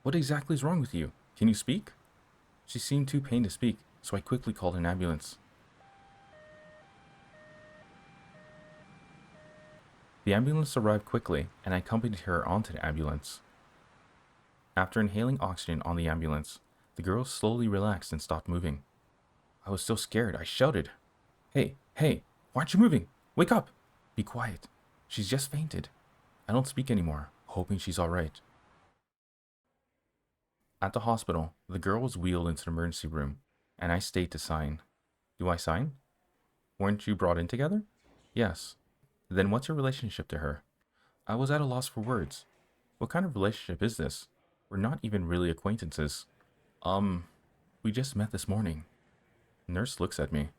What exactly is wrong with you? Can you speak? She seemed too pained to speak, so I quickly called an ambulance. The ambulance arrived quickly, and I accompanied her onto the ambulance. After inhaling oxygen on the ambulance, the girl slowly relaxed and stopped moving. I was so scared, I shouted, "Hey, hey, why aren't you moving? Wake up! Be quiet. She's just fainted." I don't speak anymore, hoping she's alright. At the hospital, the girl was wheeled into the emergency room, and I stayed to sign. Do I sign? Weren't you brought in together? Yes. Then what's your relationship to her? I was at a loss for words. What kind of relationship is this? We're not even really acquaintances. We just met this morning. Nurse looks at me.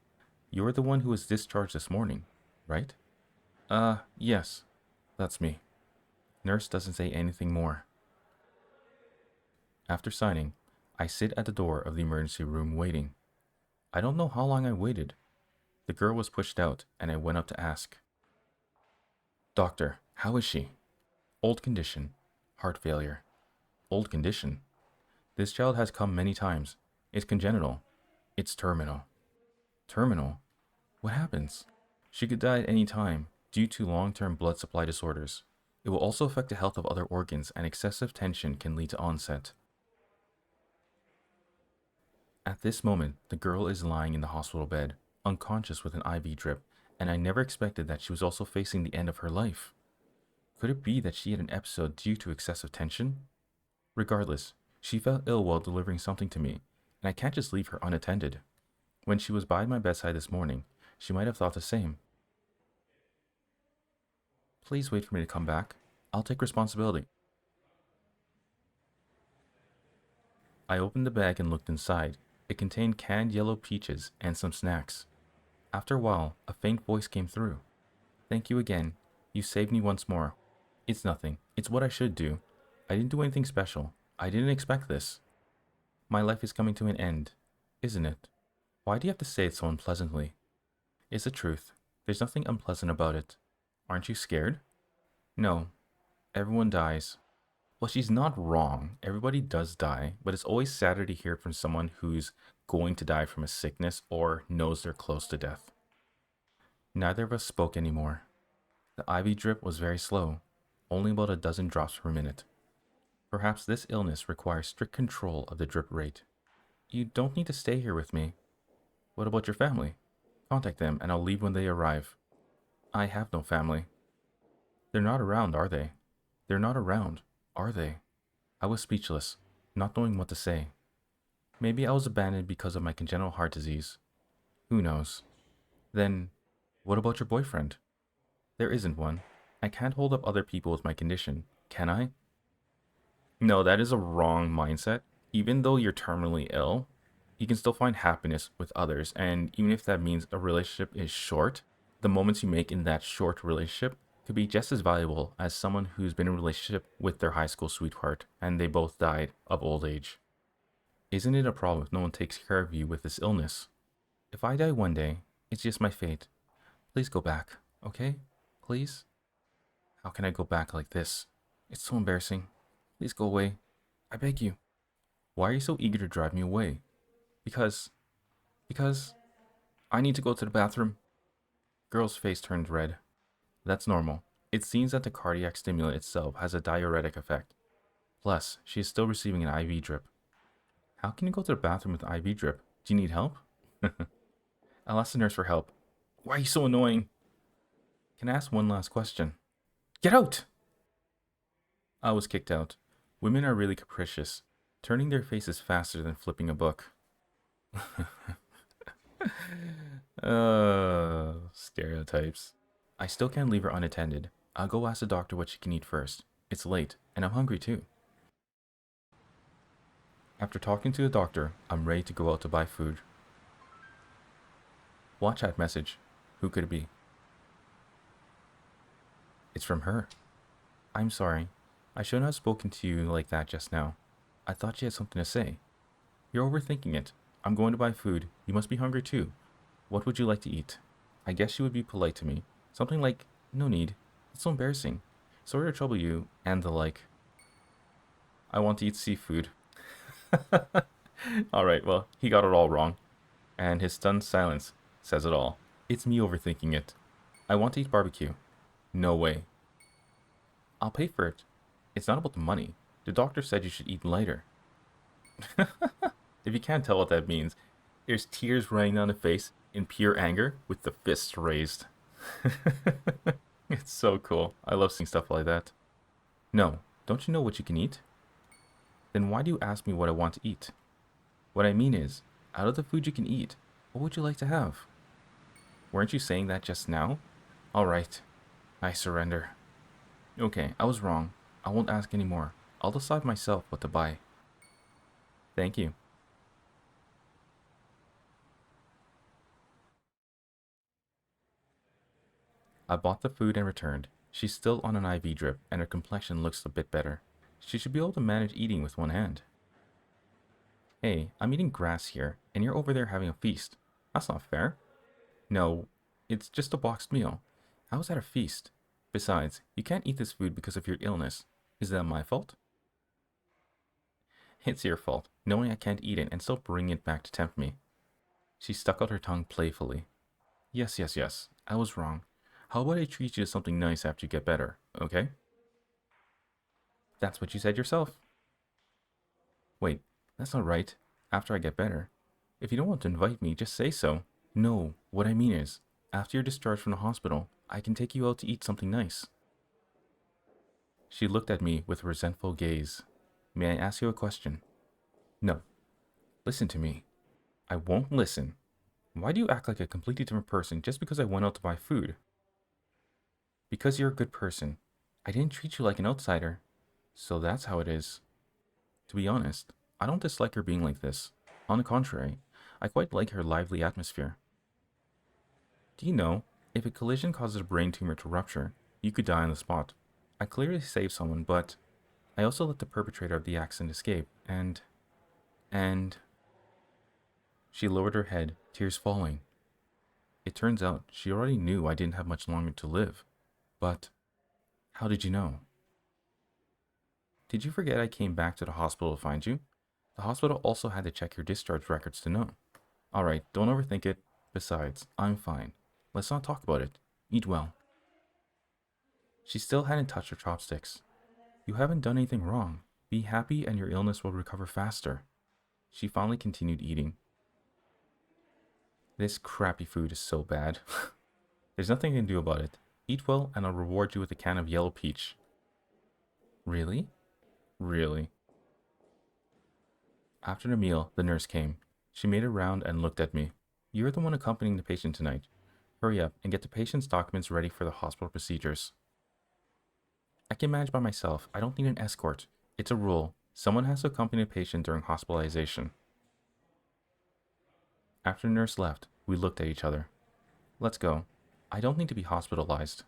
You're the one who was discharged this morning, right? Yes. That's me. Nurse doesn't say anything more. After signing, I sit at the door of the emergency room waiting. I don't know how long I waited. The girl was pushed out, and I went up to ask. Doctor, how is she? Old condition. Heart failure. Old condition. This child has come many times. It's congenital. It's terminal. Terminal? What happens? She could die at any time due to long-term blood supply disorders. It will also affect the health of other organs, and excessive tension can lead to onset. At this moment, the girl is lying in the hospital bed, unconscious with an IV drip, and I never expected that she was also facing the end of her life. Could it be that she had an episode due to excessive tension? Regardless, she felt ill while delivering something to me, and I can't just leave her unattended. When she was by my bedside this morning, she might have thought the same. Please wait for me to come back. I'll take responsibility. I opened the bag and looked inside. It contained canned yellow peaches and some snacks. After a while, a faint voice came through. Thank you again. You saved me once more. It's nothing. It's what I should do. I didn't do anything special. I didn't expect this. My life is coming to an end, isn't it? Why do you have to say it so unpleasantly? It's the truth. There's nothing unpleasant about it. Aren't you scared? No. Everyone dies. Well, she's not wrong. Everybody does die, but it's always sadder to hear from someone who's going to die from a sickness or knows they're close to death. Neither of us spoke anymore. The IV drip was very slow, only about a dozen drops per minute. Perhaps this illness requires strict control of the drip rate. You don't need to stay here with me. What about your family? Contact them and I'll leave when they arrive. I have no family. They're not around, are they? They're not around, are they? I was speechless, not knowing what to say. Maybe I was abandoned because of my congenital heart disease. Who knows? Then, what about your boyfriend? There isn't one. I can't hold up other people with my condition, can I? No, that is a wrong mindset. Even though you're terminally ill, you can still find happiness with others. And even if that means a relationship is short, the moments you make in that short relationship could be just as valuable as someone who's been in a relationship with their high school sweetheart and they both died of old age. Isn't it a problem if no one takes care of you with this illness? If I die one day, it's just my fate. Please go back, okay? Please? How can I go back like this? It's so embarrassing. Please go away. I beg you. Why are you so eager to drive me away? Because I need to go to the bathroom. Girl's face turned red. That's normal. It seems that the cardiac stimulant itself has a diuretic effect. Plus, she is still receiving an IV drip. How can you go to the bathroom with an IV drip? Do you need help? I'll ask the nurse for help. Why are you so annoying? Can I ask one last question? Get out! I was kicked out. Women are really capricious, turning their faces faster than flipping a book. Stereotypes. I still can't leave her unattended. I'll go ask the doctor what she can eat first. It's late, and I'm hungry too. After talking to the doctor, I'm ready to go out to buy food. WhatsApp message. Who could it be? It's from her. I'm sorry. I shouldn't have spoken to you like that just now. I thought you had something to say. You're overthinking it. I'm going to buy food. You must be hungry too. What would you like to eat? I guess she would be polite to me. Something like, no need. It's so embarrassing. Sorry to trouble you, and the like. I want to eat seafood. Alright, well, he got it all wrong. And his stunned silence says it all. It's me overthinking it. I want to eat barbecue. No way. I'll pay for it. It's not about the money. The doctor said you should eat lighter. If you can't tell what that means, there's tears running down the face in pure anger with the fists raised. It's so cool. I love seeing stuff like that. No, don't you know what you can eat? Then why do you ask me what I want to eat? What I mean is, out of the food you can eat, what would you like to have? Weren't you saying that just now? Alright, I surrender. Okay, I was wrong. I won't ask anymore. I'll decide myself what to buy. Thank you. I bought the food and returned. She's still on an IV drip, and her complexion looks a bit better. She should be able to manage eating with one hand. Hey, I'm eating grass here, and you're over there having a feast. That's not fair. No, it's just a boxed meal. How is that a feast? Besides, you can't eat this food because of your illness. Is that my fault? It's your fault, knowing I can't eat it and still bringing it back to tempt me. She stuck out her tongue playfully. Yes, yes, yes. I was wrong. How about I treat you to something nice after you get better, okay? That's what you said yourself. Wait, that's not right. After I get better. If you don't want to invite me, just say so. No, what I mean is, after you're discharged from the hospital, I can take you out to eat something nice. She looked at me with a resentful gaze. May I ask you a question? No. Listen to me. I won't listen. Why do you act like a completely different person just because I went out to buy food? Because you're a good person. I didn't treat you like an outsider. So that's how it is. To be honest, I don't dislike her being like this. On the contrary, I quite like her lively atmosphere. Do you know, if a collision causes a brain tumor to rupture, you could die on the spot. I clearly saved someone, but I also let the perpetrator of the accident escape, and... She lowered her head, tears falling. It turns out she already knew I didn't have much longer to live. But how did you know? Did you forget I came back to the hospital to find you? The hospital also had to check your discharge records to know. Alright, don't overthink it. Besides, I'm fine. Let's not talk about it. Eat well. She still hadn't touched her chopsticks. You haven't done anything wrong. Be happy and your illness will recover faster. She finally continued eating. This crappy food is so bad. There's nothing you can do about it. Eat well and I'll reward you with a can of yellow peach. Really? Really? After the meal, the nurse came. She made a round and looked at me. You're the one accompanying the patient tonight. Hurry up and get the patient's documents ready for the hospital procedures. I can manage by myself. I don't need an escort. It's a rule. Someone has to accompany the patient during hospitalization. After the nurse left, we looked at each other. Let's go. I don't need to be hospitalized.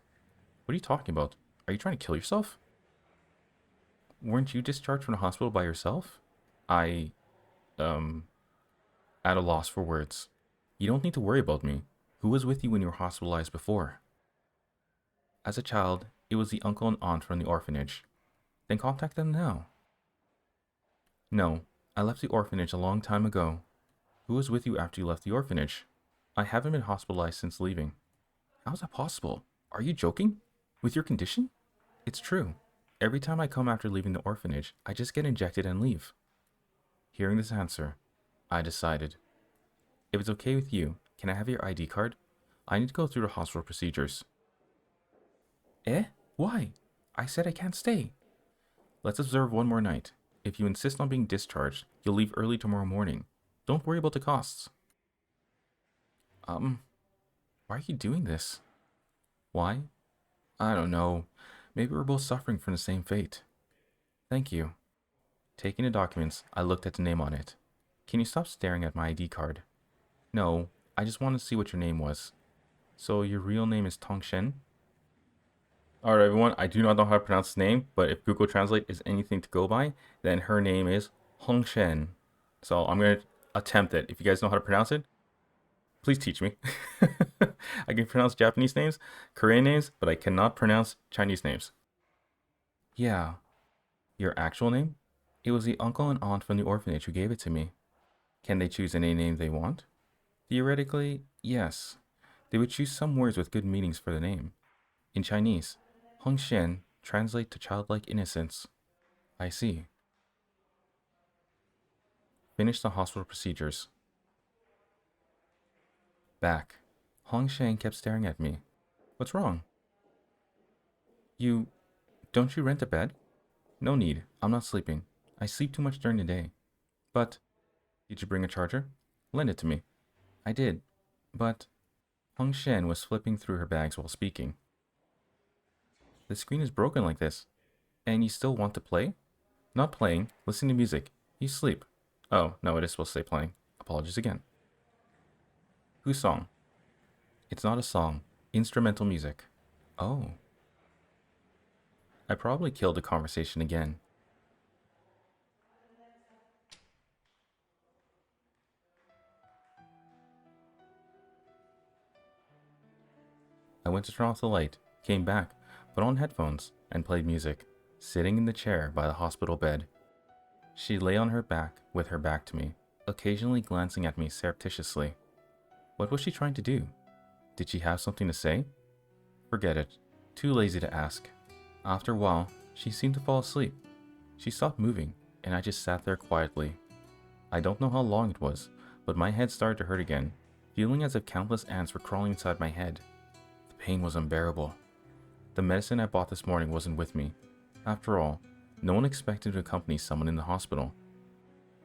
What are you talking about? Are you trying to kill yourself? Weren't you discharged from the hospital by yourself? I, at a loss for words. You don't need to worry about me. Who was with you when you were hospitalized before? As a child, it was the uncle and aunt from the orphanage. Then contact them now. No, I left the orphanage a long time ago. Who was with you after you left the orphanage? I haven't been hospitalized since leaving. How is that possible? Are you joking? With your condition? It's true. Every time I come after leaving the orphanage, I just get injected and leave. Hearing this answer, I decided. If it's okay with you, can I have your ID card? I need to go through the hospital procedures. Eh? Why? I said I can't stay. Let's observe one more night. If you insist on being discharged, you'll leave early tomorrow morning. Don't worry about the costs. Why are you doing this? Why? I don't know. Maybe we're both suffering from the same fate. Thank you. Taking the documents, I looked at the name on it. Can you stop staring at my ID card? No, I just wanted to see what your name was. So your real name is Tong Shen? Alright everyone, I do not know how to pronounce his name, but if Google Translate is anything to go by, then her name is Hong Shen. So I'm going to attempt it. If you guys know how to pronounce it, please teach me. I can pronounce Japanese names, Korean names, but I cannot pronounce Chinese names. Yeah. Your actual name? It was the uncle and aunt from the orphanage who gave it to me. Can they choose any name they want? Theoretically, yes. They would choose some words with good meanings for the name. In Chinese, Hong Xian translates to childlike innocence. I see. Finish the hospital procedures. Back. Hong Xian kept staring at me. What's wrong? You. Don't you rent a bed? No need. I'm not sleeping. I sleep too much during the day. But. Did you bring a charger? Lend it to me. I did. But. Hong Xian was flipping through her bags while speaking. The screen is broken like this. And you still want to play? Not playing. Listen to music. You sleep. Oh, no, it is supposed to say playing. Apologies again. Whose song? It's not a song. Instrumental music. Oh. I probably killed the conversation again. I went to turn off the light, came back, put on headphones, and played music, sitting in the chair by the hospital bed. She lay on her back with her back to me, occasionally glancing at me surreptitiously. What was she trying to do? Did she have something to say? Forget it. Too lazy to ask. After a while, she seemed to fall asleep. She stopped moving, and I just sat there quietly. I don't know how long it was, but my head started to hurt again, feeling as if countless ants were crawling inside my head. The pain was unbearable. The medicine I bought this morning wasn't with me. After all, no one expected to accompany someone in the hospital.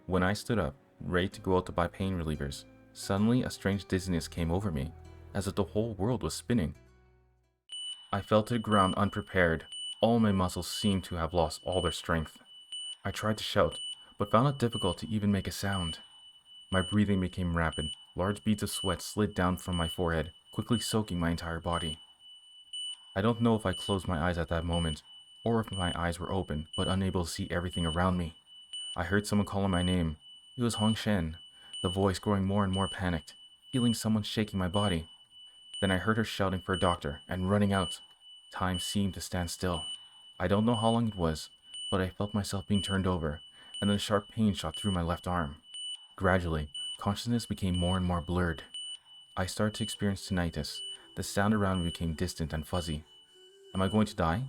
When I stood up, ready to go out to buy pain relievers, suddenly a strange dizziness came over me, as if the whole world was spinning. I fell to the ground unprepared. All my muscles seemed to have lost all their strength. I tried to shout, but found it difficult to even make a sound. My breathing became rapid. Large beads of sweat slid down from my forehead, quickly soaking my entire body. I don't know if I closed my eyes at that moment, or if my eyes were open, but unable to see everything around me. I heard someone calling my name. It was Hong Shen, the voice growing more and more panicked, feeling someone shaking my body. Then I heard her shouting for a doctor and running out. Time seemed to stand still. I don't know how long it was, but I felt myself being turned over, and then a sharp pain shot through my left arm. Gradually, consciousness became more and more blurred. I started to experience tinnitus. The sound around me became distant and fuzzy. Am I going to die?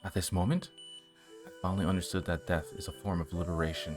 At this moment? I finally understood that death is a form of liberation.